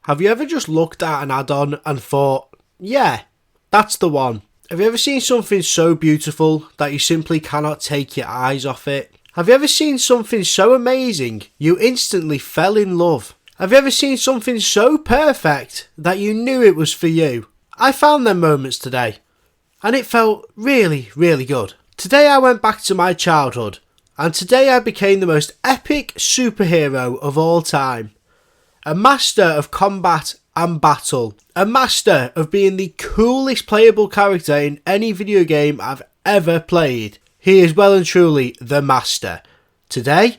Have you ever just looked at an add-on and thought, yeah, that's the one? Have you ever seen something so beautiful that you simply cannot take your eyes off it? Have you ever seen something so amazing you instantly fell in love? Have you ever seen something so perfect that you knew it was for you? I found them moments today, and it felt really, really good. Today I went back to my childhood, and today I became the most epic superhero of all time. A master of combat and battle. A master of being the coolest playable character in any video game I've ever played. He is well and truly the master. Today,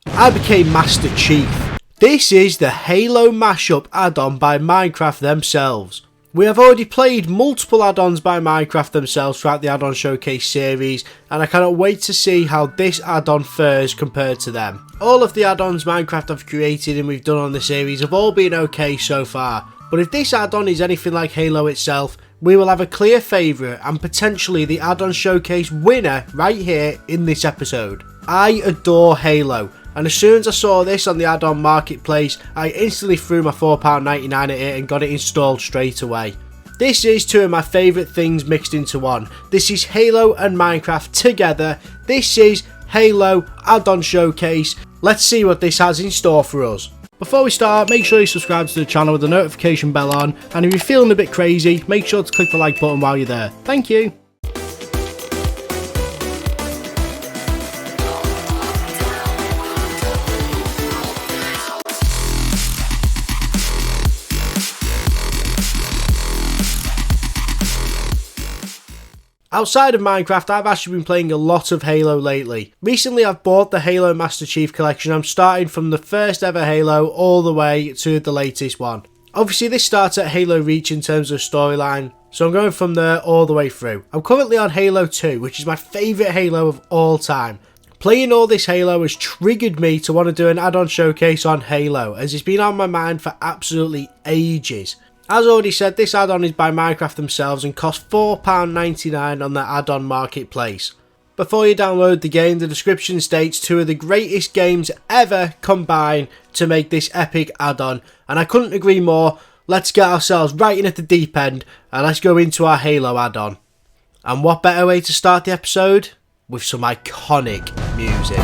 I became Master Chief. This is the Halo mashup add-on by Minecraft themselves. We have already played multiple add-ons by Minecraft themselves throughout the add-on showcase series, and I cannot wait to see how this add-on fares compared to them. All of the add-ons Minecraft have created and we've done on the series have all been okay so far, but if this add-on is anything like Halo itself, we will have a clear favourite and potentially the add-on showcase winner right here in this episode. I adore Halo, and as soon as I saw this on the add-on marketplace, I instantly threw my £4.99 at it and got it installed straight away. This is two of my favourite things mixed into one. This is Halo and Minecraft together. This is Halo add-on showcase. Let's see what this has in store for us. Before we start, make sure you subscribe to the channel with the notification bell on, and if you're feeling a bit crazy, make sure to click the like button while you're there. Thank you. Outside of Minecraft, I've actually been playing a lot of Halo lately. Recently I've bought the Halo Master Chief Collection. I'm starting from the first ever Halo all the way to the latest one. Obviously this starts at Halo Reach in terms of storyline, so I'm going from there all the way through. I'm currently on Halo 2, which is my favourite Halo of all time. Playing all this Halo has triggered me to want to do an add-on showcase on Halo, as it's been on my mind for absolutely ages. As already said, this add-on is by Minecraft themselves and costs £4.99 on the add-on marketplace. Before you download the game, the description states two of the greatest games ever combine to make this epic add-on, and I couldn't agree more. Let's get ourselves right in at the deep end and let's go into our Halo add-on. And what better way to start the episode? With some iconic music.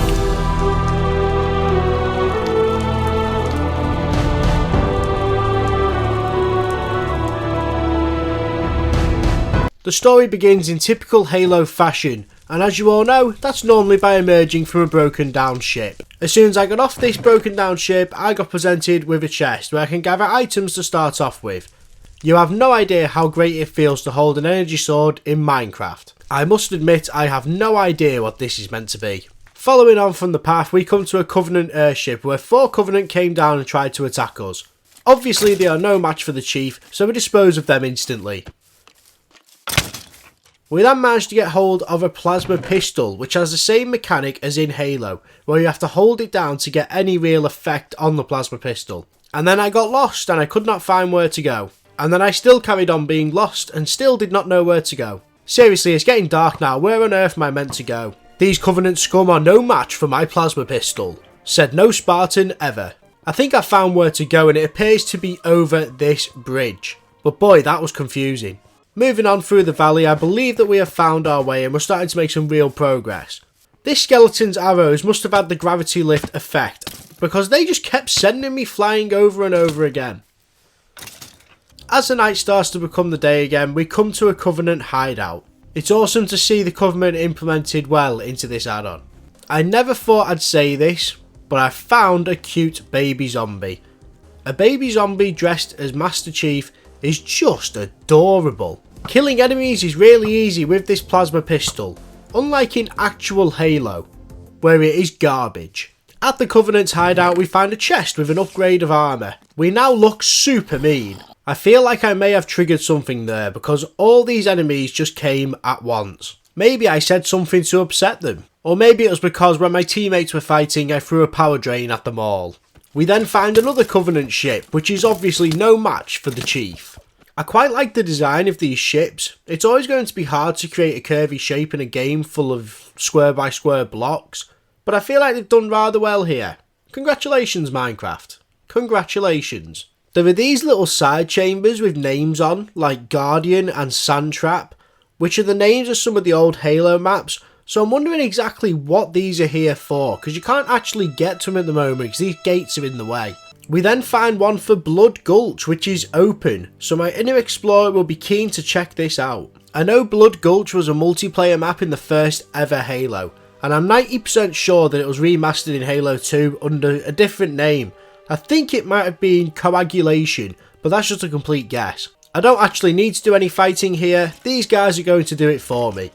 The story begins in typical Halo fashion, and as you all know, that's normally by emerging from a broken down ship. As soon as I got off this broken down ship, I got presented with a chest where I can gather items to start off with. You have no idea how great it feels to hold an energy sword in Minecraft. I must admit I have no idea what this is meant to be. Following on from the path, we come to a Covenant airship where 4 Covenant came down and tried to attack us. Obviously they are no match for the Chief, so we dispose of them instantly. We then managed to get hold of a plasma pistol, which has the same mechanic as in Halo, where you have to hold it down to get any real effect on the plasma pistol. And then I got lost and I could not find where to go. And then I still carried on being lost and still did not know where to go. Seriously, it's getting dark now, where on earth am I meant to go? These Covenant scum are no match for my plasma pistol, said no Spartan ever. I think I found where to go and it appears to be over this bridge. But boy, that was confusing. Moving on through the valley, I believe that we have found our way and we're starting to make some real progress. This skeleton's arrows must have had the gravity lift effect, because they just kept sending me flying over and over again. As the night starts to become the day again, we come to a Covenant hideout. It's awesome to see the Covenant implemented well into this add-on. I never thought I'd say this, but I found a cute baby zombie. A baby zombie dressed as Master Chief is just adorable. Killing enemies is really easy with this plasma pistol, unlike in actual Halo, where it is garbage. At the Covenant's hideout we find a chest with an upgrade of armour. We now look super mean. I feel like I may have triggered something there because all these enemies just came at once. Maybe I said something to upset them, or maybe it was because when my teammates were fighting I threw a power drain at them all. We then find another Covenant ship, which is obviously no match for the Chief. I quite like the design of these ships. It's always going to be hard to create a curvy shape in a game full of square by square blocks, but I feel like they've done rather well here. Congratulations, Minecraft. Congratulations. There are these little side chambers with names on, like Guardian and Sandtrap, which are the names of some of the old Halo maps, so I'm wondering exactly what these are here for, because you can't actually get to them at the moment because these gates are in the way. We then find one for Blood Gulch, which is open, so my inner explorer will be keen to check this out. I know Blood Gulch was a multiplayer map in the first ever Halo, and I'm 90% sure that it was remastered in Halo 2 under a different name. I think it might have been Coagulation, but that's just a complete guess. I don't actually need to do any fighting here, these guys are going to do it for me.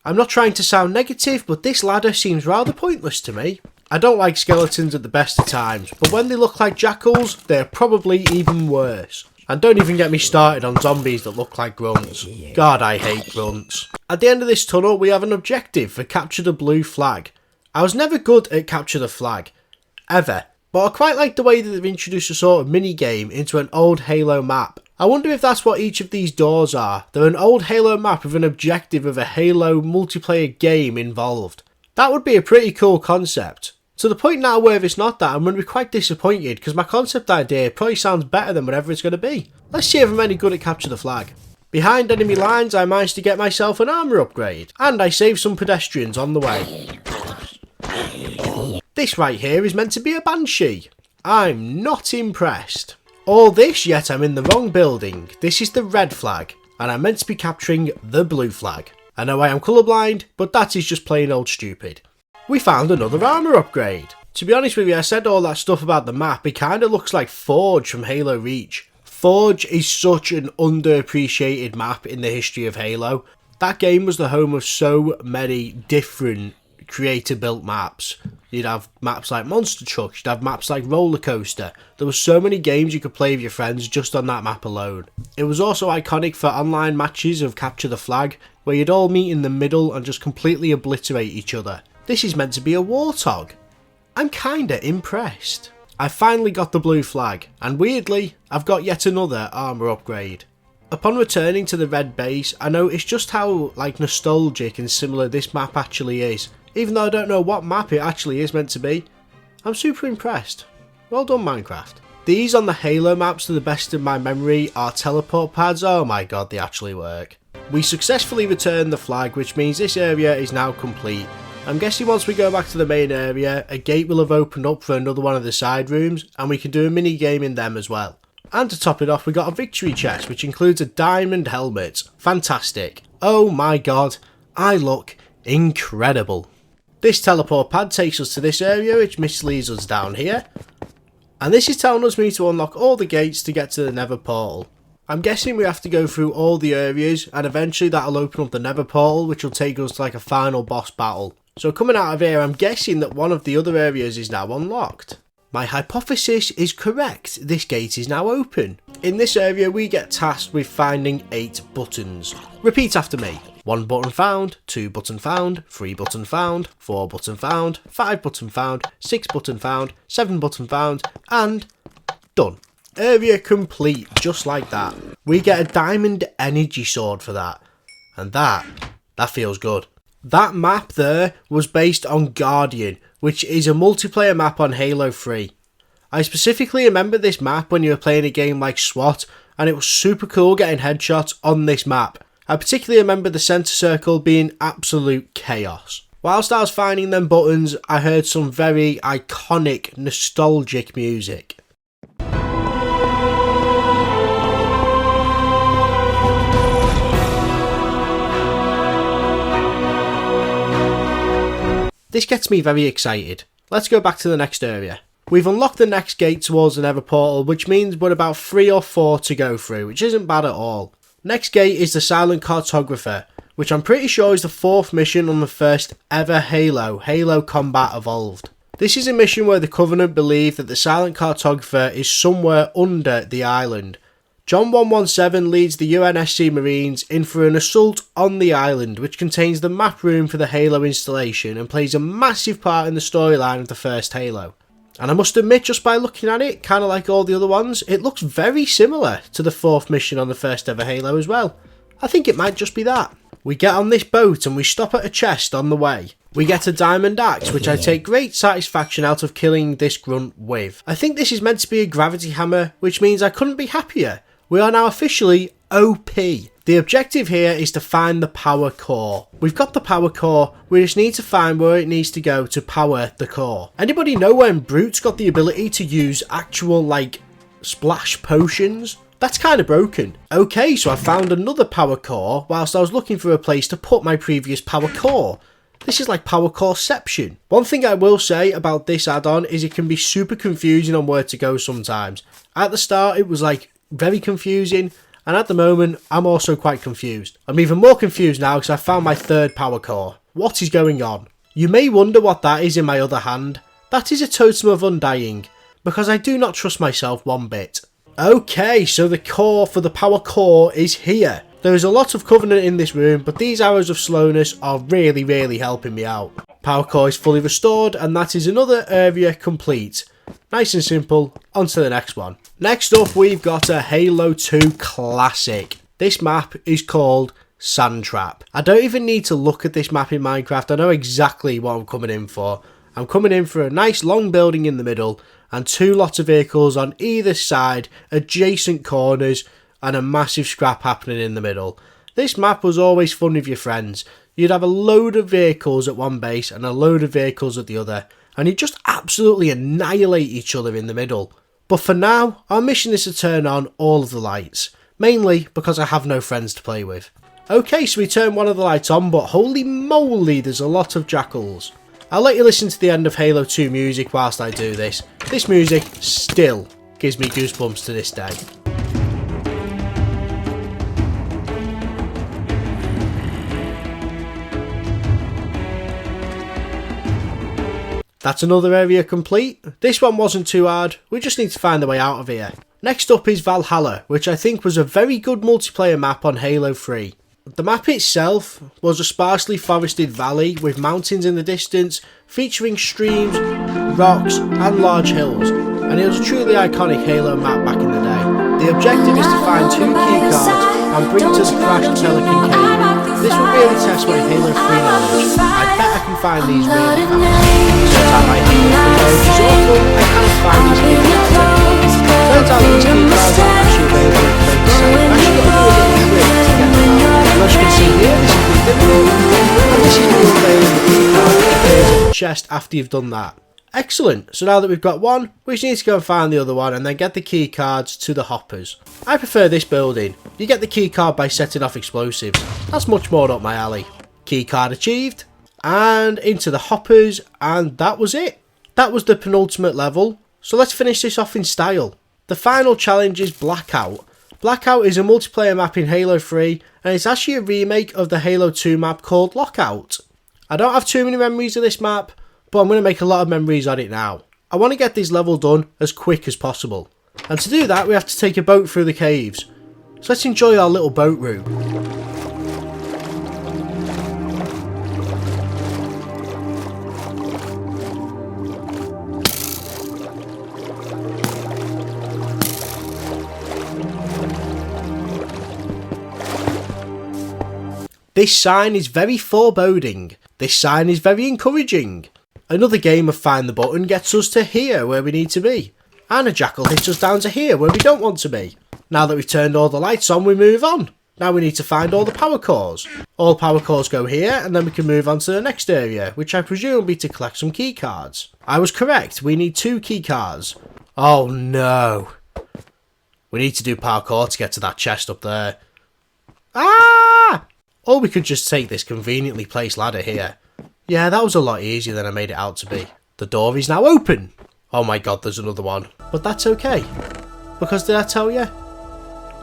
I'm not trying to sound negative, but this ladder seems rather pointless to me. I don't like skeletons at the best of times, but when they look like jackals, they're probably even worse. And don't even get me started on zombies that look like grunts. God, I hate grunts. At the end of this tunnel, we have an objective for Capture the Blue Flag. I was never good at Capture the Flag, ever, but I quite like the way that they've introduced a sort of mini-game into an old Halo map. I wonder if that's what each of these doors are. They're an old Halo map with an objective of a Halo multiplayer game involved. That would be a pretty cool concept. To the point now where if it's not that, I'm going to be quite disappointed because my concept idea probably sounds better than whatever it's going to be. Let's see if I'm any good at Capture the Flag. Behind enemy lines, I managed to get myself an armour upgrade, and I saved some pedestrians on the way. This right here is meant to be a Banshee. I'm not impressed. All this, yet I'm in the wrong building. This is the red flag, and I'm meant to be capturing the blue flag. I know I am colourblind, but that is just plain old stupid. We found another armour upgrade. To be honest with you, I said all that stuff about the map, it kinda looks like Forge from Halo Reach. Forge is such an underappreciated map in the history of Halo. That game was the home of so many different creator built maps. You'd have maps like Monster Trucks, you'd have maps like Roller Coaster. There were so many games you could play with your friends just on that map alone. It was also iconic for online matches of Capture the Flag, where you'd all meet in the middle and just completely obliterate each other. This is meant to be a warthog. I'm kinda impressed. I finally got the blue flag, and weirdly, I've got yet another armour upgrade. Upon returning to the red base, I noticed just how nostalgic and similar this map actually is. Even though I don't know what map it actually is meant to be, I'm super impressed. Well done, Minecraft. These on the Halo maps, to the best of my memory, are teleport pads. Oh my god, they actually work. We successfully returned the flag, which means this area is now complete. I'm guessing once we go back to the main area, a gate will have opened up for another one of the side rooms, and we can do a mini game in them as well. And to top it off, we got a victory chest, which includes a diamond helmet. Fantastic. Oh my god, I look incredible. This teleport pad takes us to this area, which misleads us down here. And this is telling us we need to unlock all the gates to get to the Nether portal. I'm guessing we have to go through all the areas, and eventually that'll open up the Nether portal, which will take us to a final boss battle. So coming out of here, I'm guessing that one of the other areas is now unlocked. My hypothesis is correct, this gate is now open. In this area we get tasked with finding 8 buttons. Repeat after me. 1 button found, 2 button found, 3 button found, 4 button found, 5 button found, 6 button found, 7 button found, and done. Area complete, just like that. We get a diamond energy sword for that. And that feels good. That map there was based on Guardian, which is a multiplayer map on Halo 3. I specifically remember this map when you were playing a game like SWAT, and it was super cool getting headshots on this map. I particularly remember the centre circle being absolute chaos. Whilst I was finding them buttons, I heard some very iconic, nostalgic music. This gets me very excited. Let's go back to the next area. We've unlocked the next gate towards the Nether portal, which means we're about 3 or 4 to go through, which isn't bad at all. Next gate is the Silent Cartographer, which I'm pretty sure is the 4th mission on the first ever Halo Combat Evolved. This is a mission where the Covenant believe that the Silent Cartographer is somewhere under the island. John 117 leads the UNSC Marines in for an assault on the island, which contains the map room for the Halo installation and plays a massive part in the storyline of the first Halo. And I must admit, just by looking at it, kind of like all the other ones, it looks very similar to the 4th mission on the first ever Halo as well. I think it might just be that. We get on this boat and we stop at a chest on the way. We get a diamond axe, which I take great satisfaction out of killing this grunt with. I think this is meant to be a gravity hammer, which means I couldn't be happier. We are now officially OP. The objective here is to find the power core. We've got the power core, we just need to find where it needs to go to power the core. Anybody know when Brute's got the ability to use actual, like, splash potions? That's kind of broken. Okay, so I found another power core whilst I was looking for a place to put my previous power core. This is like power coreception. One thing I will say about this add-on is it can be super confusing on where to go sometimes. At the start it was like very confusing, and at the moment I'm also quite confused. I'm even more confused now because I found my third power core. What is going on? You may wonder what that is in my other hand. That is a totem of undying, because I do not trust myself one bit. Okay, so the core for the power core is here. There is a lot of covenant in this room, but these arrows of slowness are really helping me out. Power core is fully restored, and that is another area complete. Nice and simple, on to the next one. Next up, we've got a Halo 2 classic. This map is called Sand Trap. I don't even need to look at this map in Minecraft, I know exactly what I'm coming in for. I'm coming in for a nice long building in the middle, and two lots of vehicles on either side, adjacent corners, and a massive scrap happening in the middle. This map was always fun with your friends. You'd have a load of vehicles at one base and a load of vehicles at the other, and you'd just absolutely annihilate each other in the middle. But for now, our mission is to turn on all of the lights, mainly because I have no friends to play with. Okay, so we turn one of the lights on, but holy moly, there's a lot of jackals. I'll let you listen to the end of Halo 2 music whilst I do this. This music still gives me goosebumps to this day. That's another area complete. This one wasn't too hard, we just need to find the way out of here. Next up is Valhalla, which I think was a very good multiplayer map on Halo 3. The map itself was a sparsely forested valley with mountains in the distance, featuring streams, rocks and large hills, and it was a truly iconic Halo map back in the day. The objective is to find 2 key cards and bring to the crashed Pelican Cave. This will really test my Halo 3 knowledge. I bet I can find these really fast. Sometimes my Halo 3 knowledge is awful, I cannot find these key cards. Turns out these key cards aren't actually available in plain sight. I actually got to do a little trick to get them out. As you can see here, this is the difficult, and this is the unveiling the key card that appears in the chest after you've done that. Excellent, so now that we've got one, we just need to go and find the other one and then get the key cards to the hoppers. I prefer this building. You get the key card by setting off explosives. That's much more up my alley. Key card achieved, and into the hoppers, and that was it. That was the penultimate level, so let's finish this off in style. The final challenge is Blackout. Blackout is a multiplayer map in Halo 3, and it's actually a remake of the Halo 2 map called Lockout. I don't have too many memories of this map, but I'm going to make a lot of memories on it now. I want to get this level done as quick as possible, and to do that we have to take a boat through the caves. So let's enjoy our little boat route. This sign is very foreboding. This sign is very encouraging. Another game of Find the Button gets us to here where we need to be. And a jackal hits us down to here where we don't want to be. Now that we've turned all the lights on, we move on. Now we need to find all the power cores. All power cores go here, and then we can move on to the next area, which I presume will be to collect some key cards. I was correct, we need 2 key cards. Oh no. We need to do parkour to get to that chest up there. Ah! Or we could just take this conveniently placed ladder here. Yeah, that was a lot easier than I made it out to be. The door is now open. Oh my god, there's another one. But that's okay. Because did I tell you?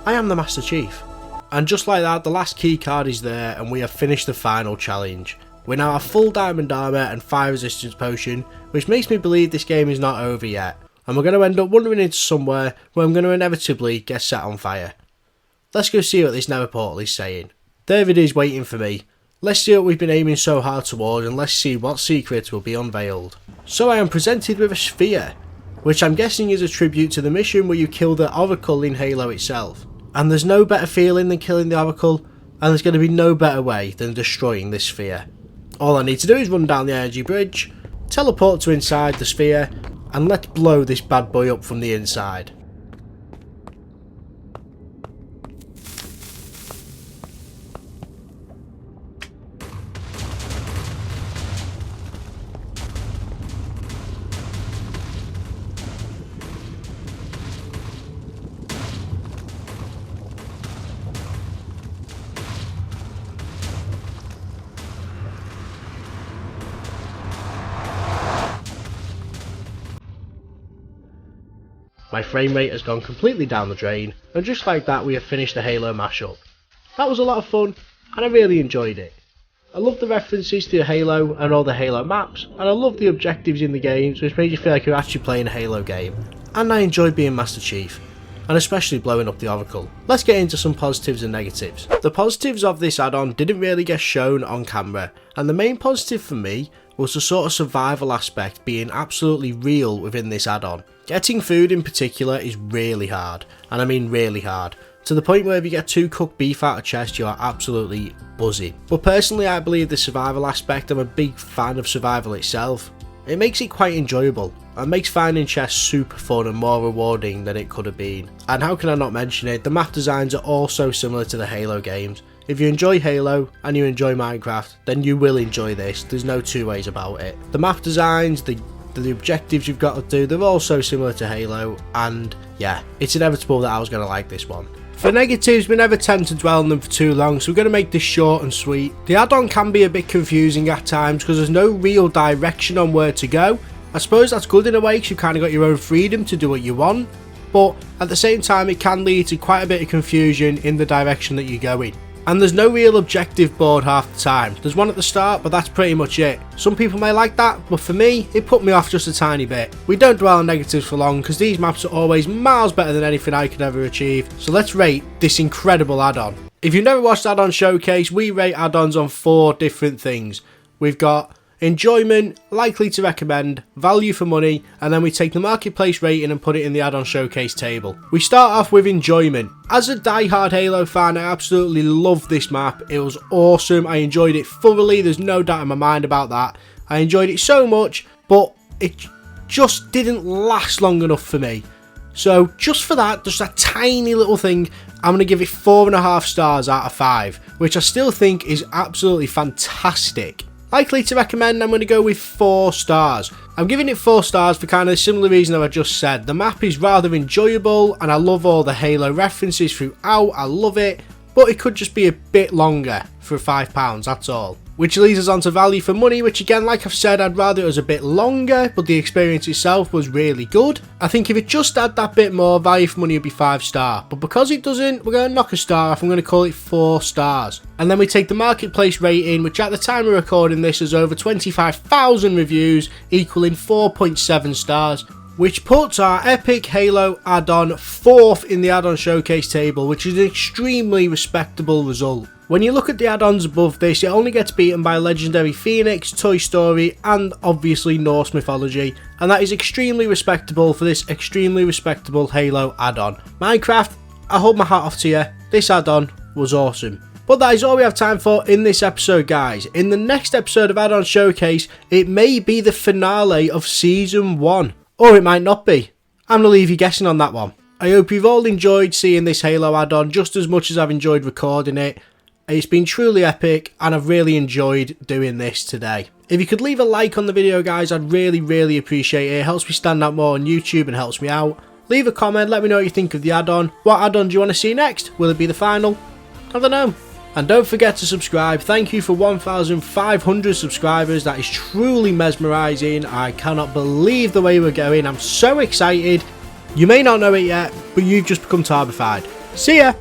I am the Master Chief. And just like that, the last key card is there and we have finished the final challenge. We now have full diamond armour and fire resistance potion, which makes me believe this game is not over yet. And we're going to end up wandering into somewhere where I'm going to inevitably get set on fire. Let's go see what this nether portal is saying. There it is waiting for me. Let's see what we've been aiming so hard towards and let's see what secrets will be unveiled. So I am presented with a sphere, which I'm guessing is a tribute to the mission where you kill the Oracle in Halo itself. And there's no better feeling than killing the Oracle, and there's going to be no better way than destroying this sphere. All I need to do is run down the energy bridge, teleport to inside the sphere, and let's blow this bad boy up from the inside. My frame rate has gone completely down the drain, and just like that we have finished the Halo mashup. That was a lot of fun, and I really enjoyed it. I love the references to Halo and all the Halo maps, and I love the objectives in the games, which made you feel like you're actually playing a Halo game. And I enjoyed being Master Chief, and especially blowing up the Oracle. Let's get into some positives and negatives. The positives of this add-on didn't really get shown on camera, and the main positive for me was the sort of survival aspect being absolutely real within this add-on. Getting food in particular is really hard, and I mean really hard, to the point where if you get 2 cooked beef out of chest you are absolutely buzzing. But personally I believe the survival aspect, I'm a big fan of survival itself. It makes it quite enjoyable, and makes finding chests super fun and more rewarding than it could have been. And how can I not mention it, the map designs are also similar to the Halo games. If you enjoy Halo and you enjoy Minecraft, then you will enjoy this, there's no two ways about it. The map designs, the objectives you've got to do, they're all so similar to Halo, and yeah, it's inevitable that I was going to like this one. For negatives, we never tend to dwell on them for too long, so we're going to make this short and sweet. The add-on can be a bit confusing at times because there's no real direction on where to go. I suppose that's good in a way because you've kind of got your own freedom to do what you want, but at the same time it can lead to quite a bit of confusion in the direction that you're going. And there's no real objective board half the time. There's one at the start, but that's pretty much it. Some people may like that, but for me, it put me off just a tiny bit. We don't dwell on negatives for long, because these maps are always miles better than anything I could ever achieve. So let's rate this incredible add-on. If you've never watched Add-on Showcase, we rate add-ons on 4 different things. We've got enjoyment, likely to recommend, value for money, and then we take the marketplace rating and put it in the add-on showcase table. We start off with enjoyment. As a die-hard Halo fan, I absolutely love this map. It was awesome, I enjoyed it thoroughly, there's no doubt in my mind about that. I enjoyed it so much, but it just didn't last long enough for me. So just for that, just a tiny little thing, I'm going to give it 4.5 stars out of 5, which I still think is absolutely fantastic. Likely to recommend, I'm going to go with 4 stars. I'm giving it 4 stars for kind of a similar reason that I just said. The map is rather enjoyable and I love all the Halo references throughout, I love it, but it could just be a bit longer for £5, that's all. Which leads us on to value for money, which again, like I've said, I'd rather it was a bit longer, but the experience itself was really good. I think if it just had that bit more, value for money would be 5 star. But because it doesn't, we're going to knock a star off, I'm going to call it 4 stars. And then we take the marketplace rating, which at the time of recording this has over 25,000 reviews, equaling 4.7 stars. Which puts our epic Halo add-on 4th in the add-on showcase table, which is an extremely respectable result. When you look at the add-ons above this, it only gets beaten by Legendary Phoenix, Toy Story, and obviously Norse mythology, and that is extremely respectable for this extremely respectable Halo add-on. Minecraft, I hold my hat off to you, this add-on was awesome. But that is all we have time for in this episode, guys. In the next episode of Add-on Showcase, it may be the finale of Season 1. Or it might not be. I'm going to leave you guessing on that one. I hope you've all enjoyed seeing this Halo add-on just as much as I've enjoyed recording it. It's been truly epic and I've really enjoyed doing this today. If you could leave a like on the video, guys, I'd really appreciate it. It helps me stand out more on YouTube and helps me out. Leave a comment, let me know what you think of the add-on. What add-on do you want to see next? Will it be the final? I don't know. And don't forget to subscribe. Thank you for 1,500 subscribers. That is truly mesmerising. I cannot believe the way we're going. I'm so excited. You may not know it yet, but you've just become Tarbified. See ya!